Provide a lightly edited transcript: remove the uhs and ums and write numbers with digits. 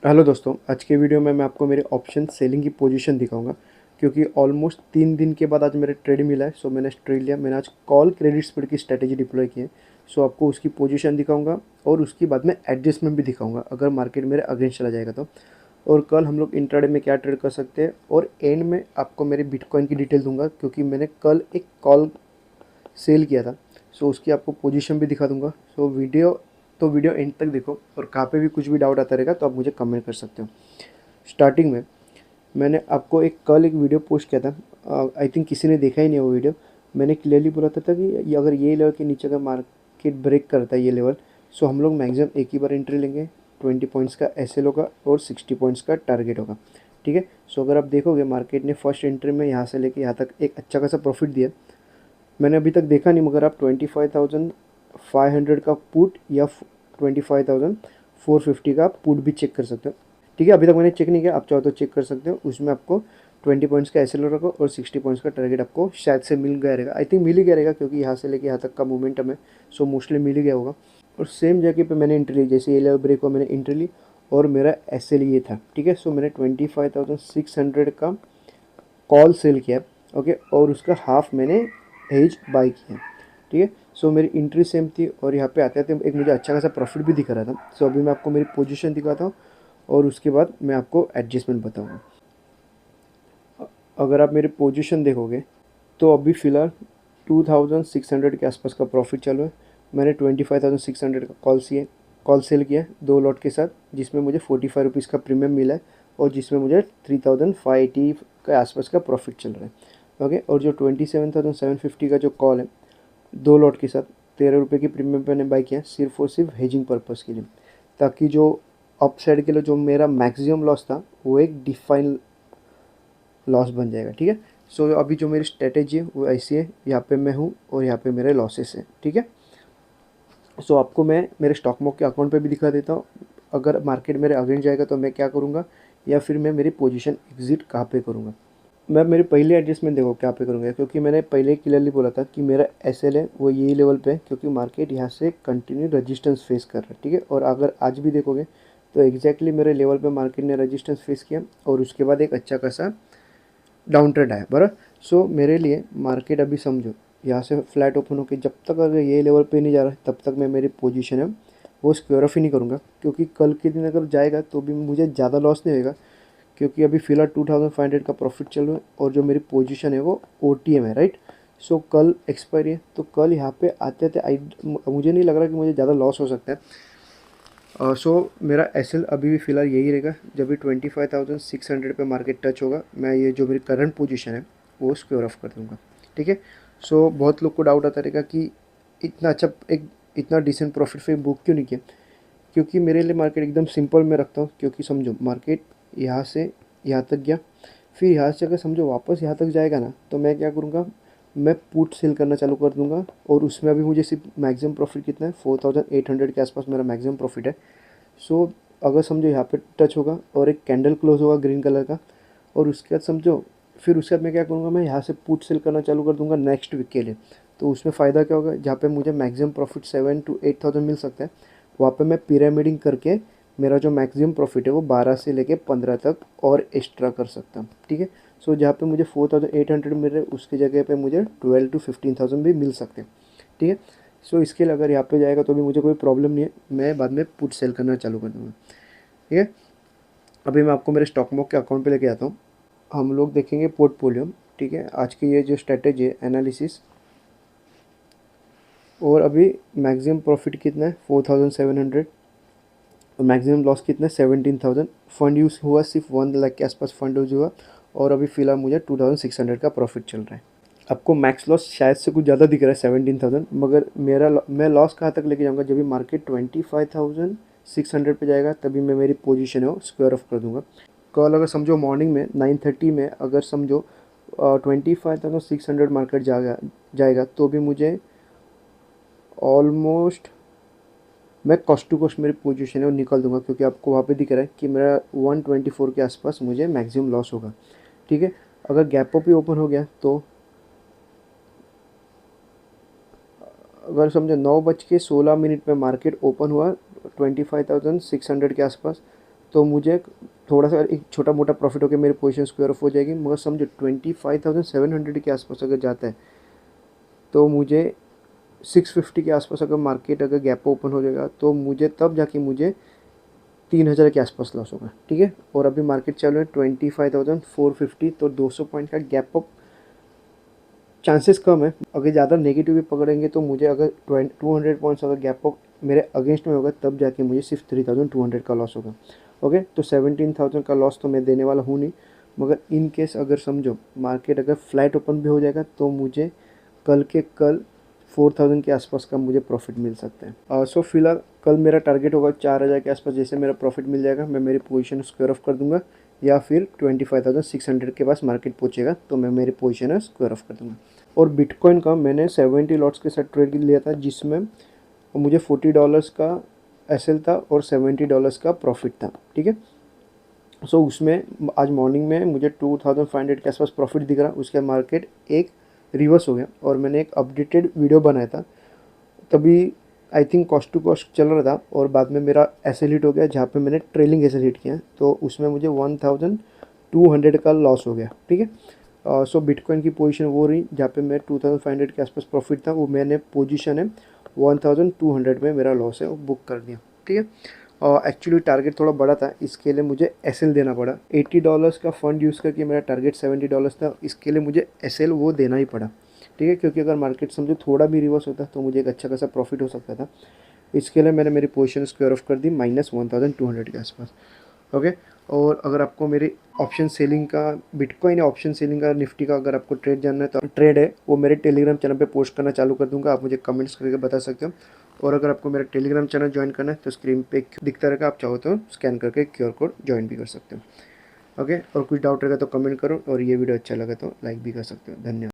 Hello दोस्तों, आज के वीडियो में मैं आपको मेरे ऑप्शन सेलिंग की पोजीशन दिखाऊंगा। क्योंकि ऑलमोस्ट 3 दिन के बाद आज मेरे ट्रेड मिला है, सो मैंने ट्रेड लिया। मैंने आज कॉल क्रेडिट स्प्रेड की स्ट्रेटेजी डिप्लॉय की है। सो आपको उसकी पोजीशन दिखाऊंगा और उसके बाद में एडजस्टमेंट भी दिखाऊंगा अगर मार्केट मेरे अगेंस्ट चला जाएगा तो। और कल हम लोग इंट्राडे में क्या ट्रेड कर सकते हैं, और एंड में आपको मेरे बिटकॉइन की डिटेल दूंगा क्योंकि मैंने कल एक कॉल सेल किया था। सो उसकी आपको पोजीशन भी दिखा दूंगा। सो वीडियो एंड तक देखो, और कहाँ पे भी कुछ भी डाउट आता रहेगा तो आप मुझे कमेंट कर सकते हो। स्टार्टिंग में मैंने आपको कल एक वीडियो पोस्ट किया था। आई थिंक किसी ने देखा ही नहीं वो वीडियो। मैंने क्लियरली बोला था कि अगर ये लेवल के नीचे का मार्केट ब्रेक करता है ये लेवल, सो हम लोग मैक्सिमम एक ही बार एंट्री लेंगे। 20 पॉइंट्स का एसएल होगा और 60 पॉइंट्स का टारगेट होगा। ठीक है। सो अगर आप देखोगे मार्केट ने फर्स्ट एंट्री में यहाँ से लेके यहाँ तक एक अच्छा खासा प्रॉफिट दिया। मैंने अभी तक देखा नहीं, मगर आप 25,500 का पुट या 25,450 का पुट भी चेक कर सकते हो। ठीक है, अभी तक मैंने चेक नहीं किया, आप चाहो तो चेक कर सकते हो। उसमें आपको 20 पॉइंट्स का एसएल रखो और 60 पॉइंट्स का टारगेट आपको शायद से मिल गया रहेगा। आई थिंक मिल ही गया रहेगा क्योंकि यहाँ से लेके यहाँ तक का मोमेंटम है। सो मोस्टली मिल ही गया होगा। और सेम जगह पे मैंने एंट्री ली, जैसे ये लेवल ब्रेक हुआ मैंने एंट्री ली और मेरा एसएल ये था। ठीक है। सो मैंने 25,600 का कॉल सेल किया। ओके, और उसका हाफ मैंने हेज बाई किया। ठीक है। सो मेरी इंट्री सेम थी और यहाँ पे आते आते एक मुझे अच्छा खासा प्रॉफिट भी दिख रहा था। सो अभी मैं आपको मेरी पोजीशन दिखाता हूँ और उसके बाद मैं आपको एडजस्टमेंट बताऊँगा। अगर आप मेरी पोजीशन देखोगे तो अभी फ़िलहाल 2,600 के आसपास का प्रॉफिट चालू है। मैंने 25,600 का कॉल सेल किया है 2 लॉट के साथ, जिसमें मुझे 45 रुपीज़ का प्रीमियम मिला है और जिसमें मुझे 3,580 के आसपास का प्रॉफिट चल रहा है। ओके, और जो 27,750 का जो कॉल है 2 लॉट के साथ 13 रुपये की प्रीमियम मैंने बाई किया सिर्फ और सिर्फ हेजिंग पर्पज़ के लिए, ताकि जो अप साइड के लिए जो मेरा मैक्सिमम लॉस था वो एक डिफाइन लॉस बन जाएगा। ठीक है। सो अभी जो मेरी स्ट्रेटेजी है वो ऐसी है, यहाँ पे मैं हूँ और यहाँ पे मेरे लॉसेस हैं। ठीक है। सो आपको मैं मेरे स्टॉक मॉक के अकाउंट पे भी दिखा देता हूँ। अगर मार्केट मेरे अगेंस्ट जाएगा तो मैं क्या करूँगा, या फिर मैं मेरी पोजीशन एग्जिट कहाँ पे करूँगा। मैं मेरे पहले एडजस्टमेंट देखो क्या पे करूँगा, क्योंकि मैंने पहले क्लियरली बोला था कि मेरा एसएल है वो यही लेवल पे है, क्योंकि मार्केट यहाँ से कंटिन्यू रजिस्टेंस फेस कर रहा है। ठीक है। और अगर आज भी देखोगे तो एग्जैक्टली मेरे लेवल पे मार्केट ने रजिस्टेंस फेस किया और उसके बाद एक अच्छा खासा डाउन ट्रेंड आया बराबर। सो मेरे लिए मार्केट अभी समझो यहाँ से फ्लैट ओपन होकर जब तक अगर ये लेवल पे नहीं जा रहा तब तक मैं मेरी पोजीशन है वो स्क्वेयर ऑफ ही नहीं करूँगा, क्योंकि कल के दिन अगर जाएगा तो भी मुझे ज़्यादा लॉस नहीं होगा। क्योंकि अभी फ़िलहाल 2,500 का प्रॉफिट चल रहा है और जो मेरी पोजीशन है वो ओटीएम है, राइट। सो कल एक्सपायरी है तो कल यहाँ पे आते आते मुझे नहीं लग रहा कि मुझे ज़्यादा लॉस हो सकता है। सो मेरा एसएल अभी भी फ़िलहाल यही रहेगा। जब भी 25,600 पे मार्केट टच होगा मैं ये जो मेरी करंट पोजीशन है वो स्क्वेयर ऑफ कर दूंगा। ठीक है। सो बहुत लोग को डाउट आता रहेगा कि इतना अच्छा एक इतना डिसेंट प्रॉफिट फिर बुक क्यों नहीं किया। क्योंकि मेरे लिए मार्केट एकदम सिंपल मैं रखता हूँ। क्योंकि समझो मार्केट यहाँ से यहाँ तक गया, फिर यहाँ से अगर समझो वापस यहाँ तक जाएगा ना तो मैं क्या करूँगा, मैं पुट सेल करना चालू कर दूँगा। और उसमें अभी मुझे सिर्फ मैक्सिमम प्रॉफिट कितना है, 4,800 के आसपास मेरा मैक्सिमम प्रॉफिट है। सो अगर समझो यहाँ पे टच होगा और एक कैंडल क्लोज होगा ग्रीन कलर का, और उसके बाद समझो फिर उसके बाद मैं क्या करूँगा, मैं यहाँ से पुट सेल करना चालू कर दूँगा नेक्स्ट वीक के लिए। तो उसमें फ़ायदा क्या होगा, जहाँ पे मुझे मैक्सिमम प्रॉफिट 7 to 8,000 मिल सकता है, वहाँ पे मैं पिरामिडिंग करके मेरा जो मैक्सिमम प्रॉफिट है वो 12 से लेके 15 तक और एक्स्ट्रा कर सकता हूँ। ठीक है। सो जहाँ पे मुझे 4,800 मिल रहे हैं उसकी जगह पे मुझे 12 to 15,000 भी मिल सकते हैं। ठीक है। सो इसके लिए अगर यहाँ पे जाएगा तो भी मुझे कोई प्रॉब्लम नहीं है, मैं बाद में पुट सेल करना चालू कर दूँगा। ठीक है। अभी मैं आपको मेरे स्टॉक मॉक के अकाउंट पे लेके आता हूँ। हम लोग देखेंगे पोर्टफोलियो। ठीक है। आज की ये जो स्ट्रेटेजी है एनालिसिस, और अभी मैक्सिमम प्रॉफिट कितना है 4,700 और मैक्सिमम लॉस कितना है 17,000। फंड यूज़ हुआ सिर्फ 1 लाख के आसपास फंड यूज़ हुआ, और अभी फ़िलहाल मुझे 2,600 का प्रॉफिट चल रहा है। आपको मैक्स लॉस शायद से कुछ ज़्यादा दिख रहा है 17,000, मगर मैं लॉस कहाँ तक लेके जाऊँगा, जब भी मार्केट 25,600 पे जाएगा तभी मैं मेरी पोजीशन है वो स्क्वायर ऑफ कर दूँगा। कल अगर समझो मॉर्निंग में 9:30 में अगर समझो 25,600 मार्केट जाएगा तो भी मुझे ऑलमोस्ट मैं कॉस्ट टू कॉस्ट मेरी पोजीशन है वो निकल दूंगा, क्योंकि आपको वहाँ पे दिख रहा है कि मेरा 124 के आसपास मुझे मैक्सिमम लॉस होगा। ठीक है। अगर गैप अप ही ओपन हो गया तो अगर समझो 9:16 में मार्केट ओपन हुआ 25,600 के आसपास, तो मुझे थोड़ा सा एक छोटा मोटा प्रॉफिट होकर मेरी पोजीशन स्क्वायर ऑफ हो जाएगी। मगर समझो 25,700 के आसपास अगर जाता है तो मुझे 650 के आसपास अगर मार्केट अगर गैप ओपन हो जाएगा तो मुझे तब जाके मुझे 3,000 के आसपास लॉस होगा, ठीक है। और अभी मार्केट चालू है 25,450, तो 200 पॉइंट का गैप अप चांसेस कम है। अगर ज़्यादा नेगेटिव भी पकड़ेंगे तो मुझे अगर 200 पॉइंट्स अगर गैप अप मेरे अगेंस्ट में होगा तब जाके मुझे सिर्फ 3,200 का लॉस होगा। ओके, तो 17,000 का लॉस तो मैं देने वाला हूँ नहीं। मगर इन केस अगर समझो मार्केट अगर फ्लैट ओपन भी हो जाएगा तो मुझे कल के कल 4,000 के आसपास का मुझे प्रॉफिट मिल सकता है। सो फिलहाल कल मेरा टारगेट होगा 4,000 के आसपास। जैसे मेरा प्रॉफिट मिल जाएगा मैं मेरी पोजीशन स्क्वायर ऑफ कर दूंगा, या फिर 25,600 के पास मार्केट पहुंचेगा तो मैं मेरी पोजीशन स्क्वायर ऑफ कर दूंगा। और बिटकॉइन का मैंने 70 लॉट्स के साथ ट्रेड लिया था, जिसमें मुझे $40 का एसएल था और $70 का प्रॉफिट था, ठीक है। सो उसमें आज मॉर्निंग में मुझे 2,500 के आसपास प्रॉफिट दिख रहा। उसके मार्केट एक रिवर्स हो गया और मैंने एक अपडेटेड वीडियो बनाया था, तभी I think coast to coast चल रहा था और बाद में मेरा एसएल हिट हो गया, जहाँ पे मैंने ट्रेलिंग एसएल हिट किया तो उसमें मुझे 1,200 का लॉस हो गया, ठीक है। सो बिटकॉइन की पोजीशन वो रही जहाँ पे मैं 2,500 के आसपास प्रॉफिट था, वो मैंने पोजीशन है 1,200 में मेरा लॉस है वो बुक कर दिया, ठीक है। एक्चुअली टारगेट थोड़ा बड़ा था, इसके लिए मुझे एसएल देना पड़ा। $80 का फंड यूज़ करके मेरा टारगेट $70 था, इसके लिए मुझे एसएल वो देना ही पड़ा, ठीक है। क्योंकि अगर मार्केट समझो थोड़ा भी रिवर्स होता तो मुझे एक अच्छा खासा प्रॉफिट हो सकता था। इसके लिए मैंने मेरी पोजीशन स्क्वायर ऑफ कर दी -1,200 के आसपास। ओके, और अगर आपको मेरी ऑप्शन सेलिंग का बिटकॉइन या ऑप्शन सेलिंग का निफ्टी का अगर आपको ट्रेड जानना है तो ट्रेड है वो मेरे टेलीग्राम चैनल पे पोस्ट करना चालू कर दूंगा, आप मुझे कमेंट्स करके बता सकते हो। और अगर आपको मेरा टेलीग्राम चैनल ज्वाइन करना है तो स्क्रीन पे दिखता रहेगा, आप चाहो तो स्कैन करके QR कोड ज्वाइन भी कर सकते हो। ओके, और कुछ डाउट रहेगा तो कमेंट करो, और ये वीडियो अच्छा लगा तो लाइक भी कर सकते हो। धन्यवाद।